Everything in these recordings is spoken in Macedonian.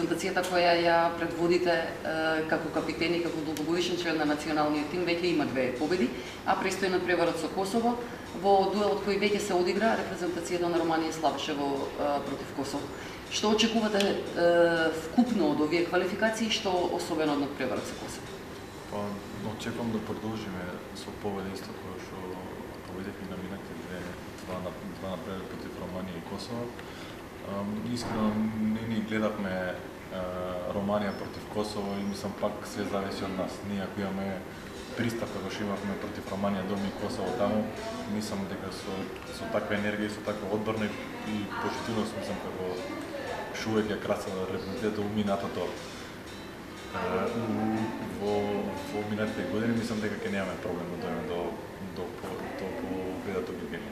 репрезентацијата која ја предводите како капитен и како долгогодишен член на националниот тим веќе има 2 победи, а престои надпреварот со Косово, во дуелот кој веќе се одигра, репрезентацијата на Романија слабше против Косово. Што очекувате вкупно од овие квалификации, што особено од надпреварот со Косово? Очекувам да продолжиме со победи исто кој што победивме на минатите два надпревари против Романија и Косово. Искрено не ни гледавме Романија против Косово и мислам пак се зависи од нас. Ние ако имаме пристап како што имавме против Романија дома и Косово таму, мислам дека со таква енергија и со таква одбрана и позитивност мислам како што увек ја краса репрезентацијата у минатото. Во минатите години мислам дека ќе немаме проблем да дојдеме до победата обикање.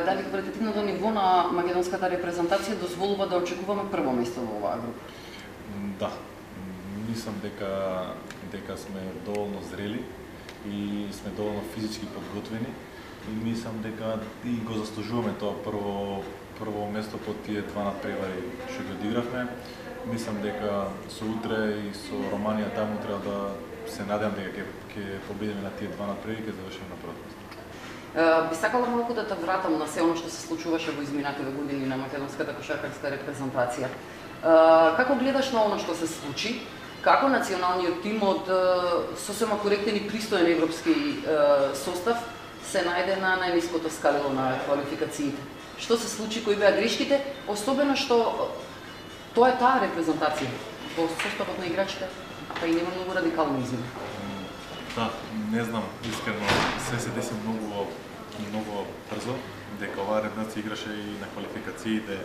Дали квалитетивното ниво на македонската репрезентација дозволува да очекуваме прво место во оваа група? Да. Мислам дека сме доволно зрели и сме доволно физички подготвени и мислам дека и го заслужуваме тоа прво место по тие два надпревари што ги одигравме. Мислам дека со утре и со Романија таму треба да се надевам дека ќе победиме на тие два надпревари и ќе завршиме на првото место. Би сакала малку да те вратам на се оно што се случуваше во изминатите години на македонската кошаркарска репрезентација. Како гледаш на оно што се случи? Како националниот тим од сосема коректен и пристоен европски состав се најде на најниското скалило на квалификациите? Што се случи, кои беа грешките, особено што тоа е таа репрезентација во составот на играчите, па и нема многу радикални измени. Да, не знам, искрено се деси многу брзо, дека оваа репрезентација играше и на квалификациите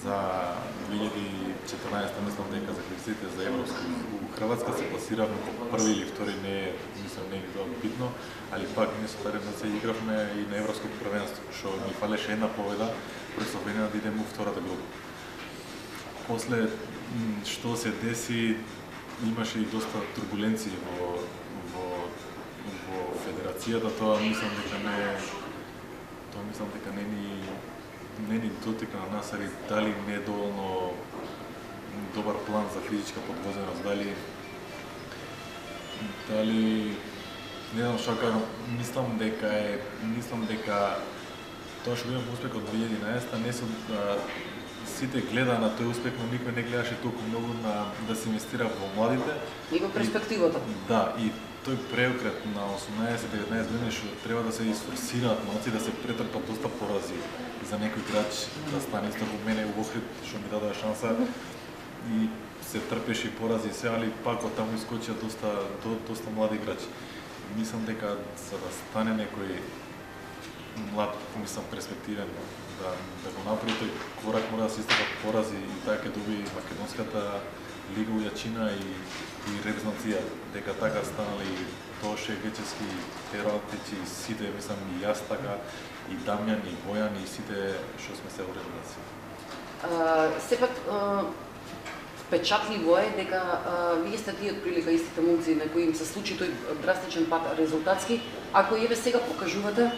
за 2014, мислам дека за квалификациите за европски у Хрватска се пласиравме како први или втори, не е тоа битно, али пак ние со таа репрезентација игравме и на европско првенство, што ни фалеше една победа пред Словенија да идеме у втората група. После што се деси, имаше и доста турбуленции во федерацијата, тоа мислам дека не ни дотика на нас, али дали не е доволно добар план за физичка подготвеност, дали не знам што кажам, мислам дека тоа што имам успех од 2011 не се сите гледа на тој успех, но никој не гледаше толку многу да се инвестира во младите и во перспективата. Да, и тој преокрет на 18-19 години што треба да се изфорсираат малци, да се претрпат доста порази за некој играч да стане исто во мене во Охрид што ми даде шанса и се трпеше и порази и се, али пак од таму искочија доста млади играчи. Мислам дека за да стане некој млад, мислам перспективен да го направи тој корак, мора да се истрпат порази и така ќе доби македонската лига ујачина и репрезентација, дека така станали Тоше, Гечевски, Тератич и сите, мислам и јас така, и Дамјан, и Бојан, и сите што сме се во репрезентација. Сепак, впечатливо е дека вие сте тие отприлика истите момци на кои им се случи тој драстичен пат резултатски, ако еве сега покажувате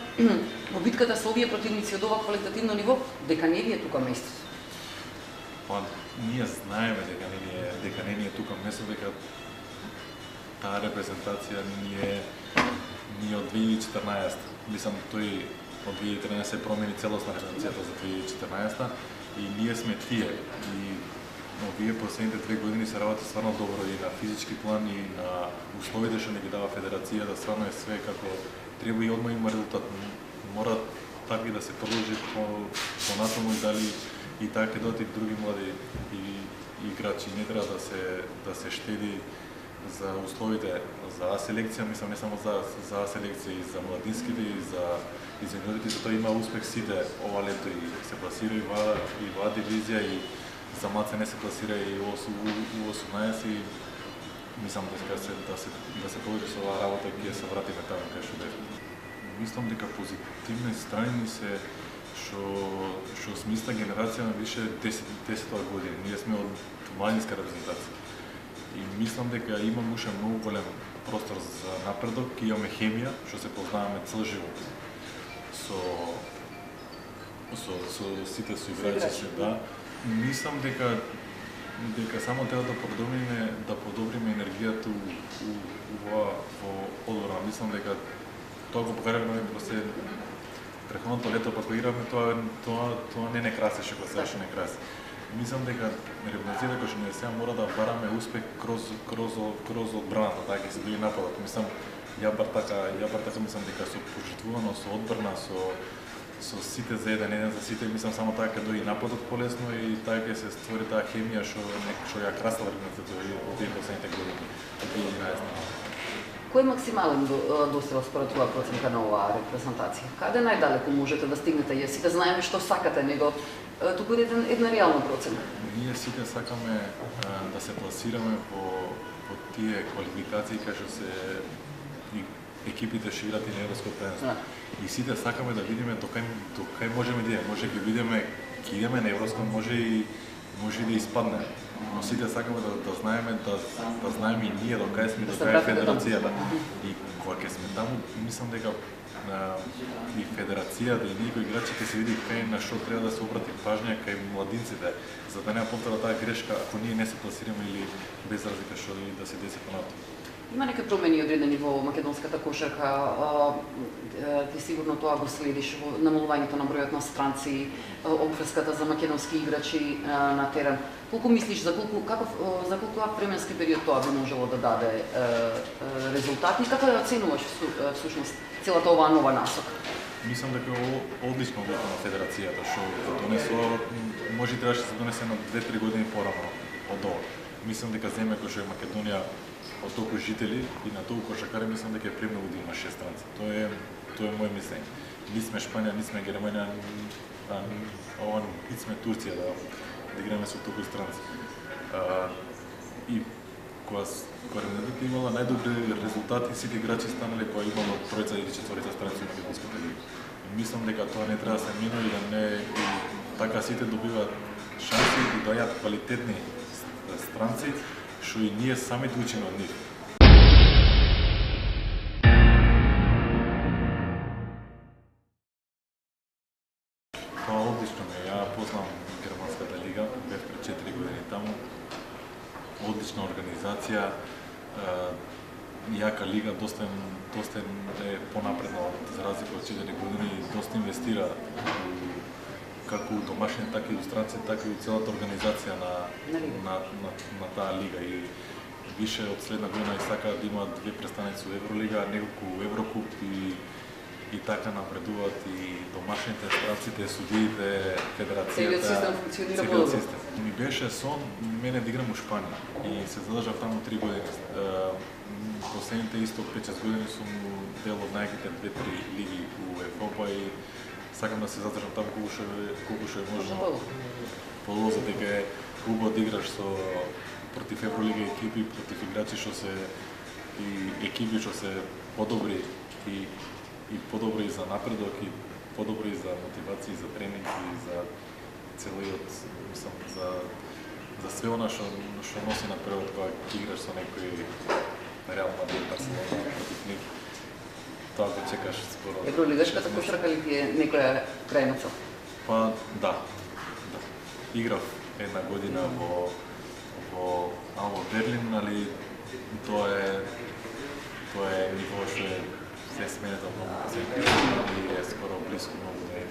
во битката со овие противници од ова квалитативно ниво, дека не ви е тука место. Па, ние знаеме дека не ни е тука место, дека таа репрезентација ни од 2014. Мислам, тој од 2013 се промени целосна репрезентацијата за 2014 и ние сме тие. И овие последните 2 години се работи стварно добро и на физички план и на условите што ни ги дава федерацијата, стварно е све како треба и одма има резултат. Мора така и да се продолжи понатаму и дали и така ќе доти други млади играчи. Не треба да се штеди за условите за А селекција, мислам не само за А селекција и за младинските и за юниорите, затоа има успех сите ова лето и се пласира и во дивизија и за МАЦ не се пласира и У18 и мислам дека да се продолжи со оваа работа ќе се вратиме таму кај што бевме. Мислам дека позитивни страни се што сме иста генерација на више 10 години. Ние сме од младинска репрезентација. И мислам дека имам уште многу голем простор за напредок, имаме хемија, што се познаваме цел живот. Со сите соиграчи се, да. Мислам дека дека само треба да подобриме енергијата во одбора. Мислам дека тоа го покажа нови просе преходното лето, па кога игравме тоа не красеше, кога ставаше не краси. Мислам дека револуцијата која што не сега мора да бараме успех кроз одбраната, така ќе се дои нападот. Мислам, ја бар така мислам дека со пожртвувано, со одбрана, со сите за еден за сите, мислам само така ќе дои нападот полесно и така ќе се створи таа хемија што ја красила револуцијата од последните години, од 2011. Кој е максимален достигнал според твоја проценка на оваа репрезентација? Каде најдалеку можете да стигнете? Ја сите знаеме што сакате, него туку една реална проценка. Ние сите сакаме да се пласираме по тие квалификации кај што се екипите што играат и на европско првенство. И сите сакаме да видиме до кај можеме да идеме. Може ќе видиме ќе идеме на европско, може и да испадне. Но сите сакаме да знаеме и ние до кај сме, до кај е федерацијата. И кога ќе сме таму, мислам дека и федерацијата и ние кои играчи ќе се види кај на што треба да се обрати пажња кај младинците, за да не повтора таа грешка ако ние не се пласираме или без разлика што и да се деси понатаму. Има некои промени одредени во македонската кошарка, ти сигурно тоа го следиш, во намалувањето на бројот на странци, обврската за македонски играчи на терен. Колку мислиш за колку временски период тоа би можело да даде резултат и како ја оценуваш всушност целата оваа нова насока? Мислам дека одлично одлука на федерацијата што донесува, може требаше да се донесе на 2-3 години порано од ова. Мислам дека земја која што е Македонија од толку жители и на толку кошакари, мислам дека е премногу да има 6 странци. Тоа е моје мислење. Ни сме Шпанија, ни сме Германија, ни сме Турција да играме со толку странци. И кога Ренедите имала најдобри резултати, сите играчи станале кога имало 3 или 4 странци на македонската лига. Мислам дека тоа не треба да се мина и да не така сите добиваат шанси и дајат квалитетни странци, што и ние самите учиме од нив. Тоа одлично ме, ја познам германската лига, бев пред 4 години таму. Одлична организација, јака лига, доста е понапредна за разлика од 4 години, доста инвестира како у домашни, така и у странци, така и у целата организација на таа лига. И више од следна година и сакаат да имаат 2 представници у Евролига, неколку у Еврокуп и така напредуваат и домашните, странците, судиите, федерацијата. Целиот систем функционира подобро. Ми беше сон мене да играм у Шпанија и се задржав таму 3 години. Последните исто 5-6 години сум дел од најаките 2-3 лиги у Европа и сакам да се задржам таму колку што е можно подолго, дека е убаво да играш против Евролига екипи, против играчи што се и екипи што се подобри и подобри за напредок и подобри за мотивација, за тренинг и за целиот, мислам, за све она што носи напредок кога ќе играш со некој Реал Мадрид, Барселона против нив. Тоа го чекаш скоро. Евролигашката кошарка ли ти е некоја крајна цел? Па да. Играв една година во Алба Берлин, али тоа е ниво што се сменета многу последните и е скоро близко многу да е